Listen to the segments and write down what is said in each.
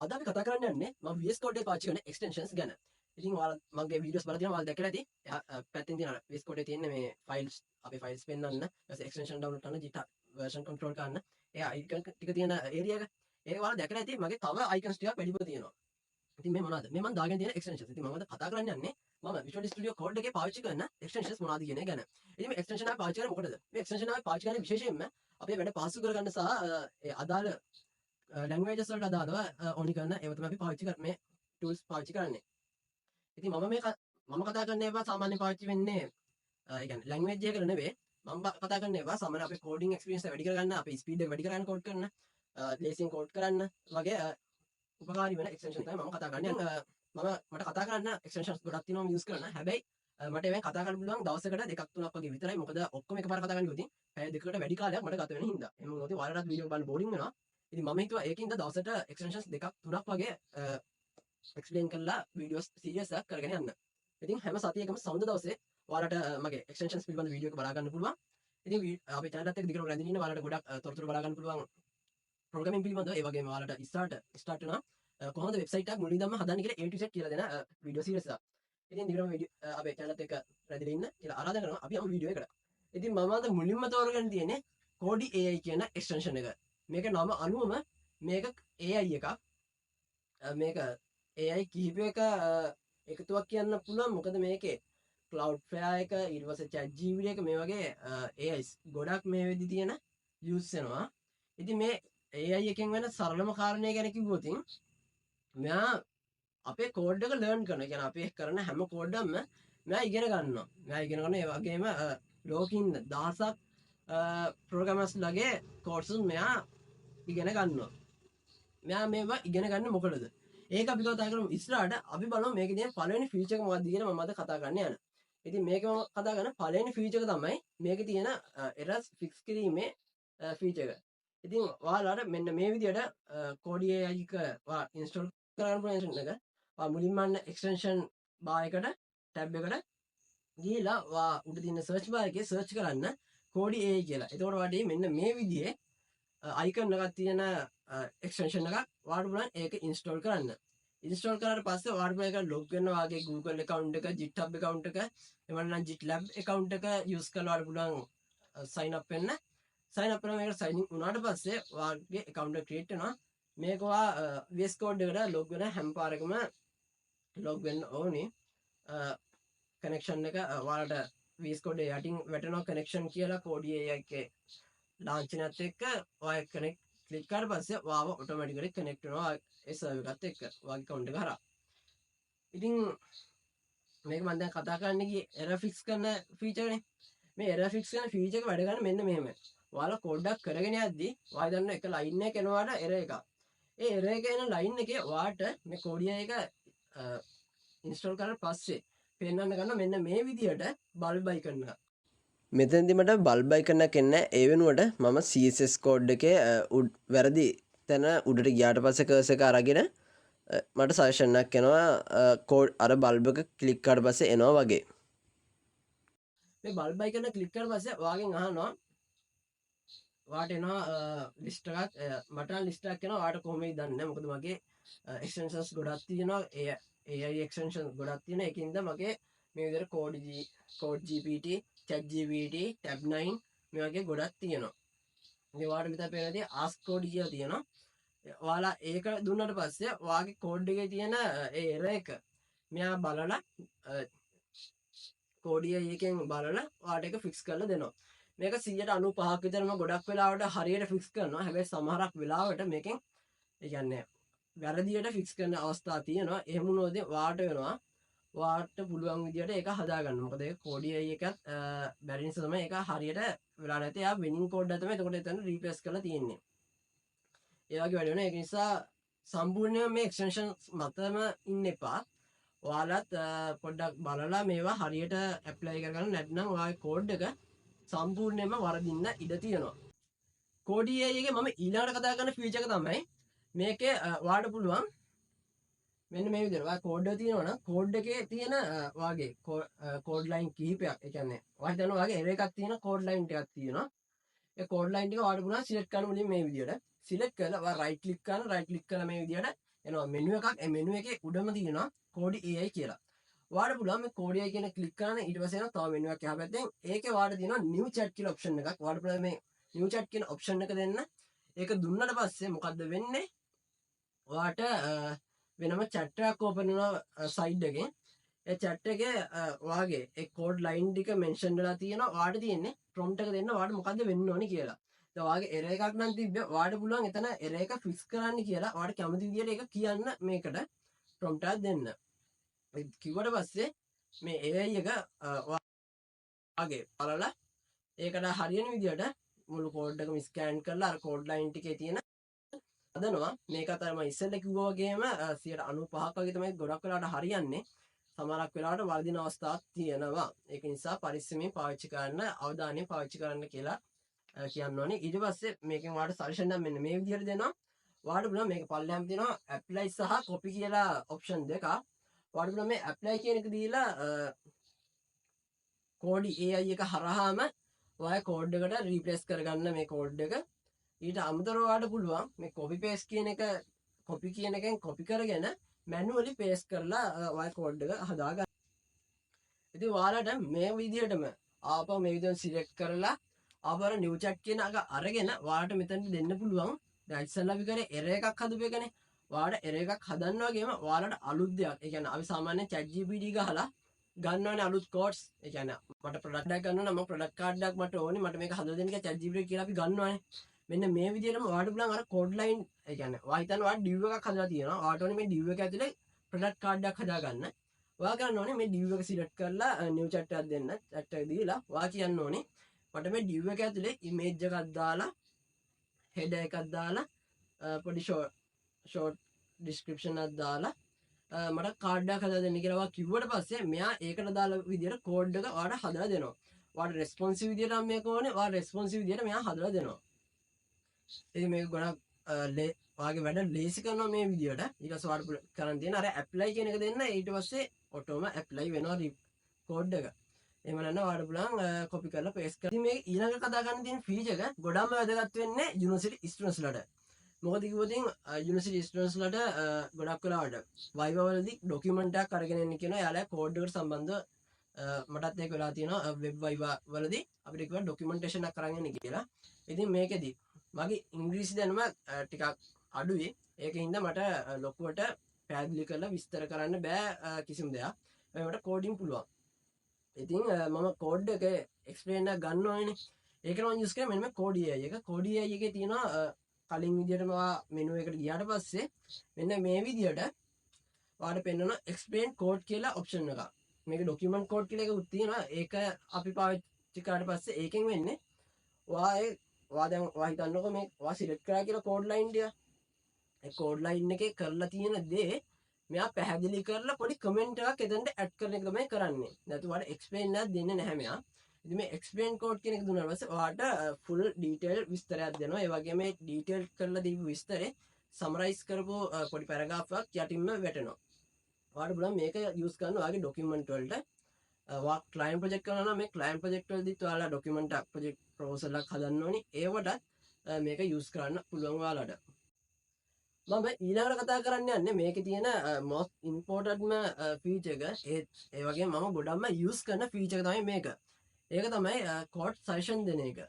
අද අපි කතා කරන්න යන්නේ මම VS Code එකේ පාවිච්චි කරන extensions ගැන. ඉතින් ඔයාලා මගේ වීඩියෝස් බලලා තියෙනවා ඔයාලා දැකලා ඇති. පැත්තෙන් තියෙන VS Code එකේ තියෙන මේ ෆයිල්ස් අපේ ෆයිල්ස් පෙන්වන්න, ඊට පස්සේ extension download කරන්න, git version control කරන්න. ඒ icon ටික තියෙන area එක. ඒක ඔයාලා දැකලා ඇති. මගේ තව icons ටිකක් වැඩිපුර තියෙනවා. ඉතින් මේ මොනවද? මේ මම දාගෙන තියෙන extensions. ඉතින් මම අද කතා කරන්න යන්නේ මම Visual Studio Code එකේ පාවිච්චි කරන extensions මොනවද කියන එක ගැන. ඉතින් මේ extension එක පාවිච්චි කරන්නේ මොකටද? මේ extension එක පාවිච්චි කරන්නේ විශේෂයෙන්ම අපේ වැඩ පහසු කරගන්න සහ අදාළ ලැන්ග්වේජස් වලට අදාළව ඕනි කරන ඒවා තමයි අපි පාවිච්චි කරන්නේ මේ ටූල්ස් පාවිච්චි කරන්නේ. ඉතින් මම කතා කරන ඒවා සාමාන්‍යයෙන් පාවිච්චි වෙන්නේ ඒ කියන්නේ ලැන්ග්වේජ් එකකට නෙවෙයි. මම කතා කරන ඒවා සාමාන්‍ය අපේ කෝඩින් එක්ස්පීරියන්ස් එක වැඩි කරගන්න, අපේ ස්පීඩ් එක වැඩි කරගන්න කෝඩ් කරන, ලේසියෙන් කෝඩ් කරන්න වගේ උපකාරී වෙන එක්ස්ටෙන්ෂන් තමයි මම කතා කරන්නේ. මට කතා කරන්න එක්ස්ටෙන්ෂන්ස් ගොඩක් තියෙනවා මම යූස් කරන. හැබැයි මට ඒවෙන් කතා කරන්න පුළුවන් දවසකට දෙකක් තුනක් වගේ විතරයි. මොකද ඔක්කොම එකපාර කතා කරන්න ගියොත් පැය දෙකකට වැඩි කාලයක් මට ගත වෙන හින්දා. එහෙම වුණොත් ඔයාලටත් වීඩියෝ බලන්න බෝරින් වෙනවා. ඉතින් මම හිතුවා ඒකින්ද දවසට එක්ස්ටෙන්ෂන්ස් දෙකක් තුනක් වගේ එක්ස්ප්ලেইন කරලා වීඩියෝස් සීරීස් එකක් කරගෙන යන්න. ඉතින් හැම සතියකම සඳ දවසේ ඔයාලට මගේ එක්ස්ටෙන්ෂන්ස් පිළිබඳ වීඩියෝ එක බලා ගන්න පුළුවන්. ඉතින් අපේ channel එකත් එක්ක දිගටම රැඳෙන්න ඉන්න ඔයාලට ගොඩක් තොරතුරු බලා ගන්න පුළුවන් ප්‍රෝග්‍රෑමින් පිළිබඳව. ඒ වගේම ඔයාලට ස්ටාර්ට් වෙනවා කොහොමද වෙබ්සයිට් එකක් මුලින් ඉඳන්ම හදන්න කියලා A to Z කියලා දෙන වීඩියෝ සීරීස් එකක්. ඉතින් දිගටම අපේ channel එකත් එක්ක රැඳෙන්න ඉන්න කියලා ආරාධනා කරනවා. අපි යමු වීඩියෝ එකට. ඉතින් මම අද මුලින්ම තෝරගෙන තියෙන්නේ Cody AI කියන එක්ස්ටෙන්ෂන් එක. මේක නම අනුවම මේක AI එකක්. මේක AI කිහිපයක එකතුවක් කියන්න පුළුවන්. මොකද මේකේ Cloudflare එක, ඊට පස්සේ ChatGPT එක මේ වගේ AIs ගොඩක් මේ වෙදි තියෙන යූස් වෙනවා. ඉතින් මේ AI එකෙන් වෙන සරලම කාරණය ගැන කිව්වොත් මෙයා අපේ කෝඩ් එක ලර්න් කරනවා. කියන්නේ අපි කරන හැම කෝඩ් එකක්ම මෙයා ඉගෙන ගන්නවා. මෙයා ඉගෙන ගන්න ඒ වගේම ලෝකින් දහසක් ප්‍රෝග්‍රෑමර්ස් ලගේ කෝඩ්ස් මෙයා ඉගෙන ගන්නවා. මෙයා මේවා ඉගෙන ගන්න මොකටද? ඒක අපි කතා කරමු ඉස්සරහට. අපි බලමු මේකේ තියෙන පළවෙනි ෆීචර් එක මොකක්ද කියලා මම අද කතා කරන්න යනවා. ඉතින් මේකම කතා කරන පළවෙනි ෆීචර් එක තමයි මේකේ තියෙන එරර්ස් ෆික්ස් කිරීමේ ෆීචර් එක. ඉතින් ඔයාලට මෙන්න මේ විදිහට Cody AI එක ඉන්ස්ටෝල් කරන්න පුළුවන් එක්ස්ටෙන්ෂන් එක. ඔයා මුලින්ම අන්න එක්ස්ටෙන්ෂන් බාර් එකට ටැබ් එකට ගිහලා ඔයා උඩ තියෙන සර්ච් බාර් එකේ සර්ච් කරන්න Cody AI කියලා. එතකොට ඔයාට මෙන්න මේ විදිහේ අයිකන් එකක් තියෙන එක්ස්ටෙන්ෂන් එකක් ඔයාලට පුළුවන් ඒක ඉන්ස්ටෝල් කරන්න. ඉන්ස්ටෝල් කරාට පස්සේ ඔයාලට පුළුවන් ඒක ලොග් වෙන්න වාගේ Google account එක, GitHub account එක, එහෙම නැත්නම් GitLab account එක use කරලා ඔයාලට පුළුවන් sign up වෙන්න. sign up කරලා මේකට sign in වුණාට පස්සේ ඔයාගේ account එක create වෙනවා. මේක ඔයා VS Code එකට log වෙන හැම පාරකම log වෙන්න ඕනේ. connection එක ඔයාලට VS Code යටින් වැටෙනවා connection කියලා Cody AI එකේ launcher එකත් එක්ක ඔයා connect click කරාට පස්සේ ඔයාව automatically connect වෙනවා ඒ server එකත් එක්ක ඔයාගේ account එක හරහා. ඉතින් මේක මම දැන් කතා කරන්න ගියේ error fix කරන feature නේ. මේ error fix කරන feature එක වැඩ ගන්න මෙන්න මෙහෙමයි. ඔයාලා කොඩක් කරගෙන යද්දී ඔයා දන්න එක line එක එනවාට error එකක්. ඒ error එක එන line එකේ ඔයාට මේ Cody AI එක install කරලා පස්සේ පෙන්වන්න ගන්න මෙන්න මේ විදියට bulb icon එක. මෙතනදි මට bulb icon එකක් එන්නේ ඒ වෙනුවට මම CSS code එකේ වැරදි තැන උඩට ගියාට පස්සේ cursor එක අරගෙන මට සජෙෂන් එකක් එනවා කෝඩ් අර බල්බ් එක ක්ලික් කරාට පස්සේ එනවා වගේ. මේ බල්බ් icon එක ක්ලික් කරාට පස්සේ ඔයාගෙන් අහනවා ඔයාට එනවා ලිස්ට් එකක් මට නම් ලිස්ට් එකක් එනවා ඔයාට කොහොමද දන්නේ නැහැ මොකද මගේ එක්ස්ටෙන්ෂන්ස් ගොඩක් තියෙනවා AI එක්ස්ටෙන්ෂන්ස් ගොඩක් තියෙන ඒකින්ද මගේ මේ විදිහට code GPT ChatGPT tab9 මේ වගේ ගොඩක් තියෙනවා. මේ ඔයාලට මෙතන පේනදී ask code කියලා තියෙනවා. ඔයාලා ඒක දුන්නට පස්සේ ඔයාගේ කෝඩ් එකේ තියෙන ඒ error එක මෙයා බලලා Cody AI එකෙන් බලලා ඔයාලට ඒක ෆික්ස් කරලා දෙනවා. මේක 95%ක් විතරම ගොඩක් වෙලාවට හරියට ෆික්ස් කරනවා. හැබැයි සමහරක් වෙලාවට මේකෙන් ඒ කියන්නේ වැරදියට ෆික්ස් කරන අවස්ථා තියෙනවා. එහෙම වුණොත් ඔයාලට වෙනවා ඔයාලට පුළුවන් විදියට ඒක හදාගන්න. මොකද ඒක Cody AI එකත් බැරි නිසා තමයි ඒක හරියට වෙලා නැති. එයා winning code එක තමයි එතකොට එතන රීප්ලේස් කරලා තියෙන්නේ. ඒ වගේ වැඩ වෙනවා. ඒක නිසා සම්පූර්ණයෙන්ම මේ එක්ස්ටෙන්ෂන් මතම ඉන්න එපා. ඔයාලත් පොඩ්ඩක් බලලා මේවා හරියට ඇප්ලයි කරගන්න නැත්නම් ඔයාගේ කෝඩ් එක සම්පූර්ණයෙන්ම වරදින්න ඉඩ තියෙනවා. Cody AI එකේ මම ඊළඟට කතා කරන ෆීචර් එක තමයි මේකේ ඔයාලට පුළුවන් මෙන්න මේ විදිහට ඔයා කෝඩ් එක තියෙනවා නම් කෝඩ් එකේ තියෙන ඔයාගේ කෝඩ් ලයින් කිහිපයක් ඒ කියන්නේ ඔයා හිතනවා ඔයාගේ error එකක් තියෙන කෝඩ් ලයින් ටිකක් තියෙනවා. ඒ කෝඩ් ලයින් ටික ඔයාලට පුළුවන් සිලෙක්ට් කරන්න මුලින් මේ විදිහට සිලෙක්ට් කරලා ඔයා රයිට් ක්ලික් කරලා මේ විදිහට එනවා මෙනු එකක්. ඒ මෙනු එකේ උඩම තියෙනවා Cody AI කියලා. ඔයාලට පුළුවන් මේ Cody AI කියන ක්ලික් කරන්න. ඊට පස්සේ එනවා තව මෙනු එකක් එහා පැත්තෙන්. ඒකේ ඔයාලට තියෙනවා new chat කියලා ඔප්ෂන් එකක්. ඔයාලට පුළුවන් මේ new chat කියන ඔප්ෂන් එක දෙන්න. ඒක දුන්නට පස්සේ මොකද්ද වෙන්නේ? ඔයාට වෙනම chat එකක් ඕපන් වෙනවා සයිඩ් එකෙන්. ඒ chat එකේ ඔයාගේ ඒ කෝඩ් ලයින් ටික මෙන්ෂන් වෙලා තියෙනවා. ඔයාට තියෙන්නේ prompt එක දෙන්න ඔයාට මොකද්ද වෙන්න ඕනේ කියලා. දැන් ඔයාගේ error එකක් නම් තිබ්බේ ඔයාට පුළුවන් එතන error එක fix කරන්න කියලා. ඔයාට කැමති විදියට ඒක කියන්න මේකට prompt එකක් දෙන්න. ඒ කිව්වට පස්සේ මේ AI එක ඔයාගේ බලලා ඒකට හරියන විදියට මුළු කෝඩ් එකම ස්කෑන් කරලා අර කෝඩ් ලයින් ටිකේ තියෙන හදනවා. මේක තමයි ඉස්සෙල්ලා කිව්වා වගේම 95ක් වගේ තමයි ගොඩක් වෙලාවට හරියන්නේ. සමහරක් වෙලාවට වර්ධින අවස්ථාවක් තියෙනවා. ඒක නිසා පරිස්සමෙන් පාවිච්චි කරන්න, අවධානයෙන් පාවිච්චි කරන්න කියලා කියන්න ඕනේ. ඊට පස්සේ මේකෙන් ඔයාලට සජෙෂන් නම් මෙන්න මේ විදිහට දෙනවා. ඔයාලට පුළුවන් මේක පල්ලෙහාම තියෙනවා apply සහ copy කියලා ඔප්ෂන් දෙකක්. ඔයාලට පුළුවන් මේ apply කියන එක දීලා Cody AI එක හරහාම ඔයාගේ කෝඩ් එකට රීප්ලේස් කරගන්න මේ කෝඩ් එක. ඊට අමතරව ඔයාලට පුළුවන් මේ copy paste කියන එක copy කියන එකෙන් copy කරගෙන manually paste කරලා ඔයාගේ කෝඩ් එක හදාගන්න. ඉතින් ඔයාලට මේ විදිහටම ආපහු මේ විදිහට select කරලා ආපහු new chat කියන එක අරගෙන ඔයාලට මෙතන දෙන්න පුළුවන්. දැන් ඉස්සෙල්ලා අපි කරේ error එකක් හදපු එකනේ. ඔයාලට error එකක් හදන්න වගේම ඔයාලට අලුත් දෙයක්. ඒ කියන්නේ අපි සාමාන්‍යයෙන් chat GPT ගහලා ගන්නවනේ අලුත් codes. ඒ කියන්නේ මට product එකක් ගන්න ඕන නම් product card එකක් මට ඕනේ. මට මේක හදලා දෙන්න කියලා chat GPT කියලා අපි ගන්නවනේ. මෙන්න මේ විදිහටම ඔයාලට පුළුවන් අර code line ඒ කියන්නේ ඔයා හිතන්න ඔයාලා div එකක් හදලා තියෙනවා. ඔයාලට ඕනේ මේ div එක ඇතුලේ product card එකක් හදාගන්න. ඔයා කරන්න ඕනේ මේ div එක select කරලා new chat එකක් දෙන්න. chat එක දීලා ඔයා කියන්න ඕනේ මට මේ div එක ඇතුලේ image එකක් දාලා header එකක් දාලා පොඩි short description එකක් දාලා මට කාඩ් එකක් හදලා දෙන්න කියලා ඔයා කිව්වට පස්සේ මෙයා ඒකට දාලා විදියට කෝඩ් එක ඔයාලට හදලා දෙනවා. ඔයාලට රෙස්පොන්සිව් විදියට නම් මේක ඕනේ. ඔයා රෙස්පොන්සිව් විදියට මෙයා හදලා දෙනවා. ඉතින් මේක ගොඩක් ඔයාගේ වැඩ ලේසි කරනවා මේ විදියට. ඊට පස්සේ ඔයාලට කරන්න තියෙන අර ඇප්ලයි කියන එක දෙන්න. ඊට පස්සේ ඔටෝම ඇප්ලයි වෙනවා කෝඩ් එක. එහෙම නැත්නම් ඔයාලට පුළුවන් කොපි කරලා පේස්ට් කරලා. ඉතින් මේක ඊළඟ කතා කරන්න තියෙන ෆීචර් එක ගොඩක්ම වැදගත් වෙන්නේ යුනිවර්සිටි ස්ටුඩන්ට්ස් ලට. මොකද කිව්වොත් යුනිවර්සිටි ස්ටුඩන්ට්ස් ලට ගොඩක් වෙලාවට වයිවා වලදී ඩොකියුමන්ට් එකක් අරගෙන එන්න කියනවා. එයාලා කෝඩ් එකට සම්බන්ධව මටත් ඒක වෙලා තියෙනවා වෙබ් වයිවා වලදී අපිට කිව්වා ඩොකියුමන්ටේෂන් එකක් අරන් එන්න කියලා. ඉතින් මේකෙදි මගේ ඉංග්‍රීසි දැනුම ටිකක් අඩුයි. ඒකින්ද මට ලොකුවට පැහැදිලි කරලා විස්තර කරන්න බෑ කිසිම දෙයක්. මට කෝඩින් පුළුවන්. ඉතින් මම කෝඩ් එක එක්ස්ප්ලේන් එකක් ගන්න ඕනේ. ඒක නම් යූස් කරන්නේ මෙන්න මේ Cody AI එක. Cody AI එකේ තියෙනවා කලින් විදියටම මෙනු එකට ගියාට පස්සේ මෙන්න මේ විදියට ඔයාලට පෙන්වන explain code කියලා ඔප්ෂන් එකක්. මේක document code කියලා එකකුත් තියෙනවා. ඒක අපි පාවිච්චි කරාට පස්සේ ඒකෙන් වෙන්නේ ඔයා දැන් ඔයා හිතන්නකෝ මේ ඔයා සිලෙක්ට් කරා කියලා කෝඩ් ලයින් ටික. ඒ කෝඩ් ලයින් එකේ කරලා තියෙන දේ මෙයා පැහැදිලි කරලා පොඩි කමෙන්ට් එකක් එතනට ඇඩ් කරන එක තමයි කරන්නේ. නැත්නම් ඔයාලට එක්ස්ප්ලেইন එකක් දෙන්නේ නැහැ මෙයා. ඉතින් මේ එක්ස්ප්ලেইন කෝඩ් කියන එක දුන්නාට පස්සේ ඔයාලට ෆුල් ඩීටේල් විස්තරයක් දෙනවා. ඒ වගේම මේ ඩීටේල් කරලා දීපු විස්තරේ සමරයිස් කරපු පොඩි පැරග්‍රාෆ් එකක් යටින්ම වැටෙනවා. ඔයාලට බලන්න මේක යූස් කරන්න ඔයාගේ ඩොකියුමන්ට් වලට ඔයා ක්ලයන්ට් ප්‍රොජෙක්ට් කරනවා නම් මේ ක්ලයන්ට් ප්‍රොජෙක්ට් වලදීත් ඔයාලා ඩොකියුමන්ට් එකක් ප්‍රොජෙක්ට් ප්‍රොපෝසල් එකක් හදන්න ඕනි. ඒවටත් මේක යූස් කරන්න පුළුවන් ඔයාලට. මම ඊළඟට කතා කරන්න යන්නේ මේකේ තියෙන most importantම feature එක. ඒ වගේම මම ගොඩක්ම යූස් කරන feature එක තමයි මේක. ඒක තමයි code suggestion දෙන එක.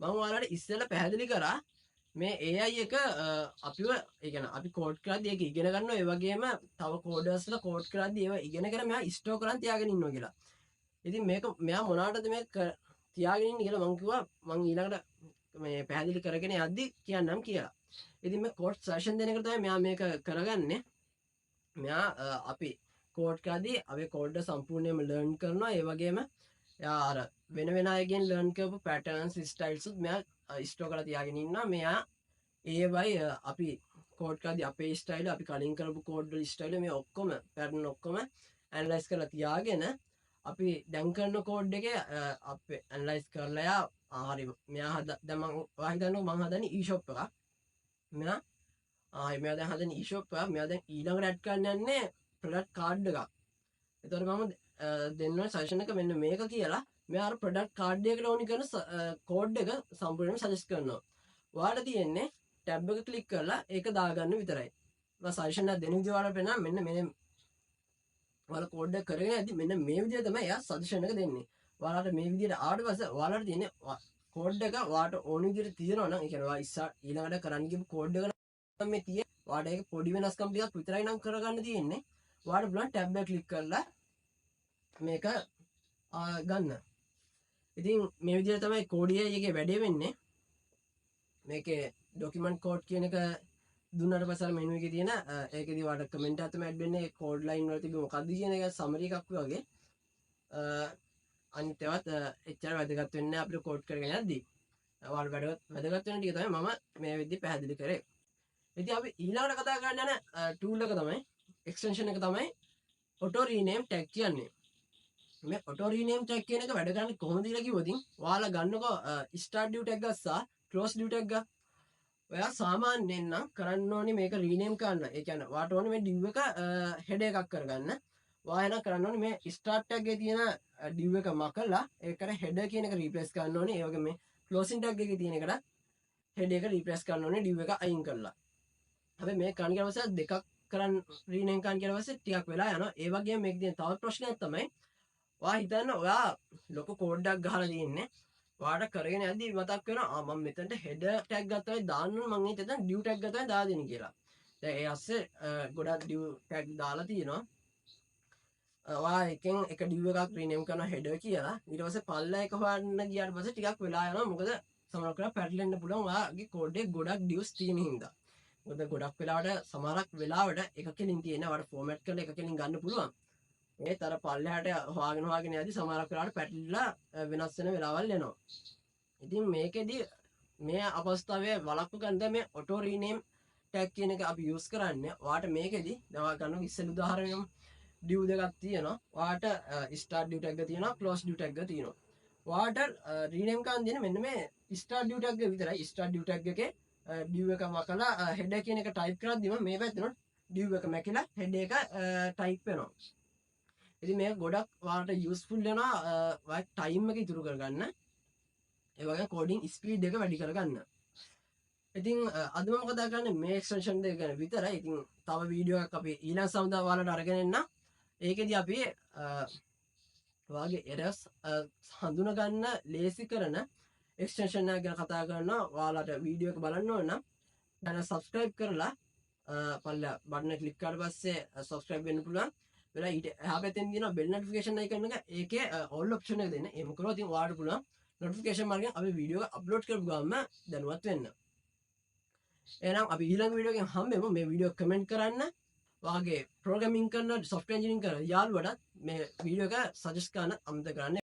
මම ඔයාලට ඉස්සෙල්ලා පැහැදිලි කරා මේ AI එක අපිව ඒ කියන්නේ අපි කෝඩ් කරද්දී ඒක ඉගෙන ගන්නවා. ඒ වගේම තව කෝඩර්ස්ලා කෝඩ් කරද්දී ඒව ඉගෙනගෙන මෙයා ස්ටෝර් කරන් තියාගෙන ඉන්නවා කියලා. ඉතින් මේක මෙයා මොනවටද මේක තියාගෙන ඉන්නේ කියලා මම කිව්වා මම ඊළඟට මේ පැහැදිලි කරගෙන යද්දි කියන්නම් කියලා. ඉතින් මේ කෝඩ් සෙෂන් දෙන එක තමයි මෙයා මේක කරගන්නේ. මෙයා අපි කෝඩ් කරද්දී අපි කෝඩ් එක සම්පූර්ණයෙන්ම ලර්න් කරනවා. ඒ වගේම එයා අර වෙන අයගෙන් ලර්න් කරපු පැටර්න්ස් ස්ටයිල්ස් උත් මෙයා ස්ටෝර් කරලා තියාගෙන ඉන්නවා. මෙයා ඒවයි අපි කෝඩ් කරද්දී අපේ ස්ටයිල් අපි කලින් කරපු කෝඩ් වල ස්ටයිල් මේ ඔක්කොම පැටර්න් ඔක්කොම ඇනලයිස් කරලා තියාගෙන අපි දැන් කරන කෝඩ් එකේ අපි ඇනලයිස් කරලා යා හරි මෙයා දැන් මම හිතන්නේ මම හදන්නේ e-shop එකක්. මෙයා දැන් හදන්නේ e-shop එකක්. මෙයා දැන් ඊළඟට ඇඩ් කරන්න යන්නේ product card එකක්. ඒතකොට මම දෙන්න සජෙෂන් එක මෙන්න මේක කියලා මෙයා අර product card එකට ඕනි කරන කෝඩ් එක සම්පූර්ණයෙන්ම සජෙස්ට් කරනවා. ඔයාලට තියෙන්නේ ටැබ් එක ක්ලික් කරලා ඒක දාගන්න විතරයි. සජෙෂන් එකක් දෙන විදිහ වලට පෙන්නන මෙන්න මේ ඔයාලා කෝඩ් එක කරගෙන යද්දි මෙන්න මේ විදිහට තමයි එයා සජෙෂන් එක දෙන්නේ. ඔයාලට මේ විදිහට ආවට පස්සේ ඔයාලට තියෙන්නේ කෝඩ් එක ඔයාලට ඕන විදිහට තියෙනවා නම් ඒ කියන්නේ ඔයා ඊළඟට කරන්න ගිහපු කෝඩ් එක නම් මේ තියෙන්නේ ඔයාලට ඒක පොඩි වෙනස්කම් ටිකක් විතරයි නම් කරගන්න තියෙන්නේ. ඔයාලට පුළුවන් ටැබ් එක ක්ලික් කරලා මේක ගන්න. ඉතින් මේ විදිහට තමයි Cody AI එකේ වැඩේ වෙන්නේ. මේකේ ડોකියුමන්ට් කෝඩ් කියන එක දුන්නට පස්සේ මෙනු එකේ තියෙන ඒකෙදි ඔයාලට කමෙන්ට් එකක් තමයි ඇඩ් වෙන්නේ කෝඩ් ලයින් වල තිබෙ මොකක්ද කියන එක සමරි එකක් වගේ. අනිත් ඒවාත් එච්චර වැදගත් වෙන්නේ නැහැ අපිට කෝඩ් කරගෙන යද්දී. ඔයාලට වැදගත් වෙන ටික තමයි මම මේ විදිහට පැහැදිලි කරේ. ඉතින් අපි ඊළඟට කතා කරන්න යන ටූල් එක තමයි එක්ස්ටෙන්ෂන් එක තමයි auto rename tag කියන්නේ. මේ auto rename tag කියන එක වැඩ කරන්නේ කොහොමද කියලා කිව්වොත් ඔයාලා ගන්නකො start div tag එක සහ close div tag එක. ඔයා සාමාන්‍යයෙන් නම් කරන්න ඕනේ මේක rename කරන්න. ඒ කියන්නේ ඔයාට ඕනේ මේ div එක header එකක් කරගන්න. ඔයා එන කරන්න ඕනේ මේ start tag එකේ තියෙන div එක මකලා ඒකට header කියන එක replace කරන්න ඕනේ. ඒ වගේ මේ closing tag එකේ තියෙන එකට header එක replace කරන්න ඕනේ div එක අයින් කරලා. හැබැයි මේ කරන්න කියලා පස්සේ දෙකක් කරන් rename කරන්න කියලා පස්සේ ටිකක් වෙලා යනවා. ඒ වගේම මේක තියෙන තවත් ප්‍රශ්නයක් තමයි ඔයා හිතන්න ඔයා ලොකු කෝඩ් එකක් ගහලා තියෙන්නේ. ඔයාට කරගෙන යද්දි මතක් වෙනවා මම මෙතනට header tag ගත්තයි දාන්න මම හිතේ div tag ගත්තයි දාලා දෙන්න කියලා. දැන් ඒ ASCII ගොඩක් div tag දාලා තියෙනවා. ඔයා එකෙන් එක div එකක් rename කරනවා header කියලා. ඊට පස්සේ පල්ලා එක හොයන්න ගියාට පස්සේ ටිකක් වෙලා යනවා. මොකද සමහරක් වෙලාවට පැටලෙන්න පුළුවන් ඔයාගේ කෝඩ් එකේ ගොඩක් divs තියෙන හින්දා. මොකද ගොඩක් වෙලාවට සමහරක් වෙලාවට එක කෙලින් තියෙන ඔයාට ෆෝමැට් කරලා එක කෙලින් ගන්න පුළුවන්. ඒත් අර පල්ලෙහාට හොයාගෙන යද්දි සමහරක් වෙලාවට පැටලිලා වෙනස් වෙන වෙලාවල් එනවා. ඉතින් මේකෙදි මේ අවස්ථාවේ වළක්ව ගන්න මේ auto rename tag කියන එක අපි use කරන්නේ. ඔයාට මේකෙදි දැන් ඔයා ගන්න ඉස්සෙල් උදාහරණයක් div දෙකක් තියෙනවා. ඔයාට start div tag එක තියෙනවා close div tag එක තියෙනවා. ඔයාට rename කරන්න දෙන්නේ මෙන්න මේ start div tag එක විතරයි. start div tag එකේ div එක මකලා header කියන එක type කරද්දිම මේ පැත්තට div එක මැකිලා header එක type වෙනවා. ඉතින් මේක ගොඩක් ඔයාලට යූස්ෆුල් වෙනවා ඔයාගේ ටයිම් එක ඉතුරු කරගන්න. ඒ වගේම කෝඩින් ස්පීඩ් එක වැඩි කරගන්න. ඉතින් අද මම කතා කරන්නේ මේ එක්ස්ටෙන්ෂන් දෙක ගැන විතරයි. ඉතින් තව වීඩියෝ එකක් අපි ඊළඟ සම්දා ඔයාලට අරගෙන එන්න. ඒකෙදි අපි ඔයාගේ errors හඳුනා ගන්න ලේසි කරන එක්ස්ටෙන්ෂන් එක ගැන කතා කරනවා. ඔයාලට වීඩියෝ එක බලන්න ඕන නම් channel subscribe කරලා පල්ලා බටන් එක ක්ලික් කරලා පස්සේ subscribe වෙන්න පුළුවන්. වෙලා ඊට එහා පැත්තෙන් තියෙන bell notification icon එක ඒකේ all option එක දෙන්න. එහෙම කරොත් ඉතින් ඔයාලට පුළුවන් notification මාර්ගයෙන් අපි වීඩියෝ එක upload කරපු ගමන් දැනුවත් වෙන්න. එහෙනම් අපි ඊළඟ වීඩියෝ එකෙන් හම්බෙමු. මේ වීඩියෝ කමෙන්ට් කරන්න. ඔයාගේ programming කරන software engineering කරන යාළුවටත් මේ වීඩියෝ එක suggest කරන්න අමතක කරන්න